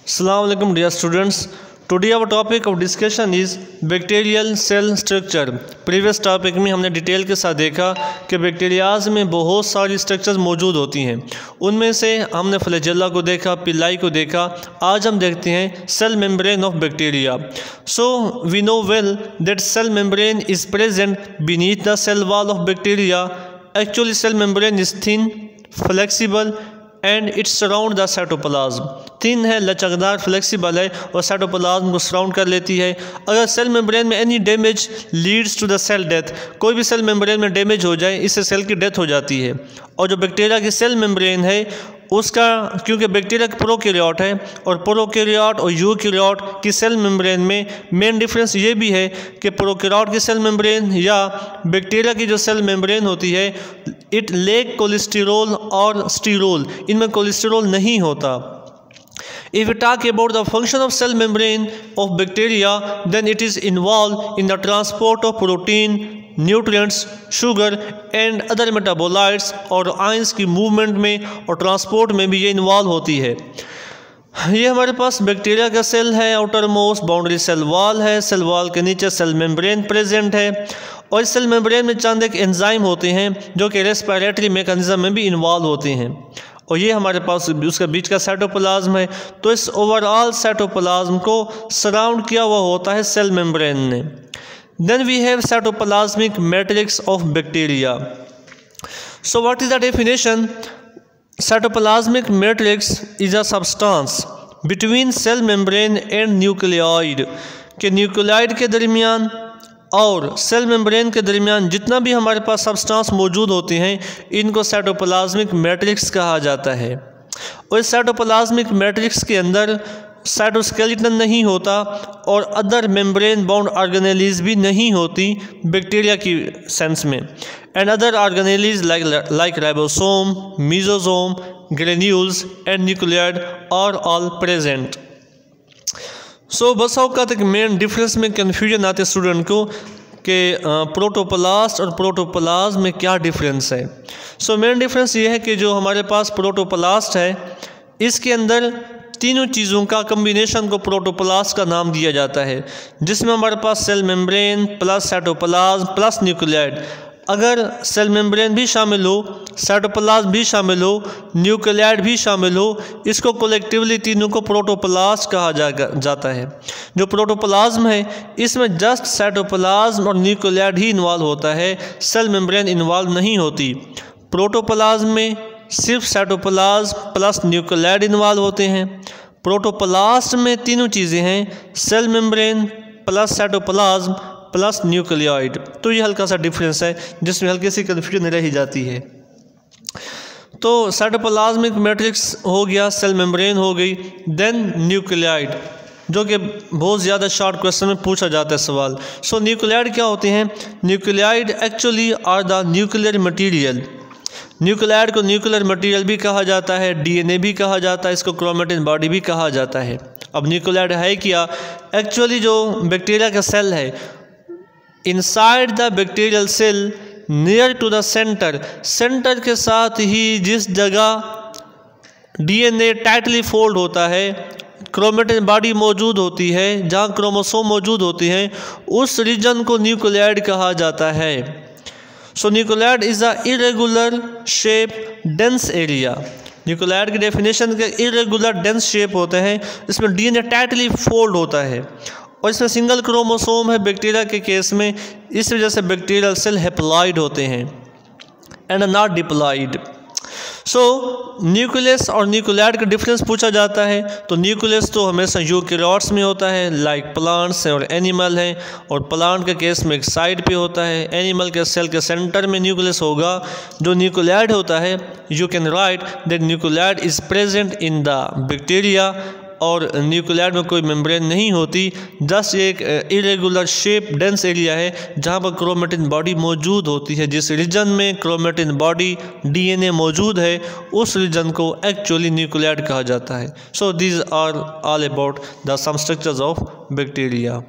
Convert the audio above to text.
Assalamu alaikum dear students. Today our topic of discussion is bacterial cell structure. Previous topic में हमने detail के साथ देखा कि बैक्टीरियाज में बहुत सारी स्ट्रक्चर्स मौजूद होती हैं। उनमें से हमने फ्लैजेला को देखा, पिलाई को देखा। आज हम देखते हैं cell membrane of bacteria. So we know well that cell membrane is present beneath the cell wall of bacteria. Actually cell membrane is thin, flexible and it surround the cytoplasm. Thin है, लचकदार, flexible है और cytoplasm को surround कर लेती है। अगर cell membrane में any damage leads to the cell death, कोई भी सेल मेम्ब्रेन में डैमेज हो जाए इससे सेल की डेथ हो जाती है। और जो बैक्टीरिया की सेल मेम्ब्रेन है उसका, क्योंकि बैक्टीरिया प्रोकैरियोट है और प्रोकैरियोट और यूकैरियोट की सेल मेम्ब्रेन में मेन डिफरेंस ये भी है कि प्रोकैरियोट की सेल मेम्ब्रेन या बैक्टीरिया की जो सेल मेम्ब्रेन होती है इट लेक कोलेस्टेरोल और स्टीरोल, इनमें कोलेस्टेरोल नहीं होता। If we talk about the function of cell membrane of bacteria, then it is involved in the transport of protein, nutrients, sugar and other metabolites और ions की movement में और transport में भी ये इन्वॉल्व होती है। ये हमारे पास बैक्टीरिया का सेल है, outermost boundary cell wall है, सेल वॉल के नीचे सेल मेम्ब्रेन प्रेजेंट है और इस सेल मेम्ब्रेन में चंद एक एंजाइम होते हैं जो कि रेस्पिरेटरी मैकेनिज्म में भी इन्वॉल्व होते हैं और ये हमारे पास उसका बीच का साइटोप्लाज्म है। तो इस ओवरऑल साइटोप्लाज्म को सराउंड किया हुआ होता है सेल मेम्ब्रेन ने। Then we have cytoplasmic matrix of bacteria. So what is the definition? Cytoplasmic matrix is a substance between cell membrane and nucleoid, के न्यूक्लियोइड के दरमियान और सेल मेम्ब्रेन के दरमियान जितना भी हमारे पास सब्सटेंस मौजूद होते हैं इनको साइटोप्लाज्मिक मैट्रिक्स कहा जाता है। और इस साइटोप्लाज्मिक मैट्रिक्स के अंदर साइटोस्केलेटन नहीं होता और अदर मेम्ब्रेन बाउंड ऑर्गेनेलीज भी नहीं होती बैक्टीरिया की सेंस में। And other organelles like ribosome, mesosome, granules and nucleoid are all present. So बस औकात एक मेन डिफरेंस में कन्फ्यूजन आते स्टूडेंट को कि प्रोटोप्लास्ट और प्रोटोप्लाज्म में क्या डिफरेंस है। सो मेन डिफरेंस ये है कि जो हमारे पास प्रोटोप्लास्ट है इसके अंदर तीनों चीज़ों का कम्बिनेशन को प्रोटोप्लास्ट का नाम दिया जाता है, जिसमें हमारे पास cell membrane plus cytoplasm plus nucleoid. अगर सेल मेम्ब्रेन भी शामिल हो, साइटोप्लाज्म भी शामिल हो, न्यूक्लियोइड भी शामिल हो, इसको कलेक्टिवली तीनों को प्रोटोप्लास्ट कहा जाता है। जो प्रोटोप्लाज्म है इसमें जस्ट साइटोप्लाज्म और न्यूक्लियोइड ही इन्वॉल्व होता है, सेल मेम्ब्रेन इन्वॉल्व नहीं होती। प्रोटोप्लाज्म में सिर्फ साइटोप्लाज्म प्लस न्यूक्लियोइड इन्वॉल्व होते हैं। प्रोटोप्लास्ट में तीनों चीज़ें हैं, cell membrane plus cytoplasm plus nucleoid. तो ये हल्का सा डिफरेंस है जिसमें हल्की सी कन्फ्यूजन रह ही जाती है। तो साइटोप्लाज्मिक मैट्रिक्स हो गया, सेल मेम्ब्रेन हो गई, देन न्यूक्लियोइड जो कि बहुत ज़्यादा शॉर्ट क्वेश्चन में पूछा जाता है सवाल। सो न्यूक्लियोइड क्या होते हैं? Nucleoid actually are the nuclear material. Nucleoid को न्यूक्लियर मटेरियल भी कहा जाता है, डीएनए भी कहा जाता है, इसको क्रोमेटिन बॉडी भी कहा जाता है। अब न्यूक्लियोइड है क्या? एक्चुअली जो बैक्टीरिया का सेल है, inside the bacterial cell near to the centre, centre के साथ ही जिस जगह डीएनए टाइटली फोल्ड होता है, क्रोमेटिन बॉडी मौजूद होती है, जहाँ क्रोमोसोम मौजूद होती हैं, उस रीजन को न्यूक्लियोइड कहा जाता है। So nucleoid is a irregular shape dense area. Nucleoid की डेफिनेशन के इरेगुलर डेंस शेप होते हैं, इसमें डीएनए टाइटली फोल्ड होता है और इसमें सिंगल क्रोमोसोम है बैक्टीरिया के केस में, इस वजह से बैक्टीरियल सेल हैप्लॉइड होते हैं and not diploid. So nucleus और न्यूक्लियोइड का डिफरेंस पूछा जाता है तो न्यूक्लियस तो हमेशा यूकैरियोट्स में होता है, लाइक प्लांट्स और एनिमल हैं, और प्लांट के केस में एक साइड पे होता है, एनिमल के सेल के सेंटर में न्यूक्लियस होगा। जो न्यूक्लियोइड होता है, you can write that nucleoid is present in the bacteria, और न्यूक्लियोइड में कोई मेम्ब्रेन नहीं होती, जस्ट एक इरेगुलर शेप डेंस एरिया है जहाँ पर क्रोमेटिन बॉडी मौजूद होती है। जिस रीजन में क्रोमेटिन बॉडी डीएनए मौजूद है उस रीजन को एक्चुअली न्यूक्लियोइड कहा जाता है। So these are all about the some structures of bacteria.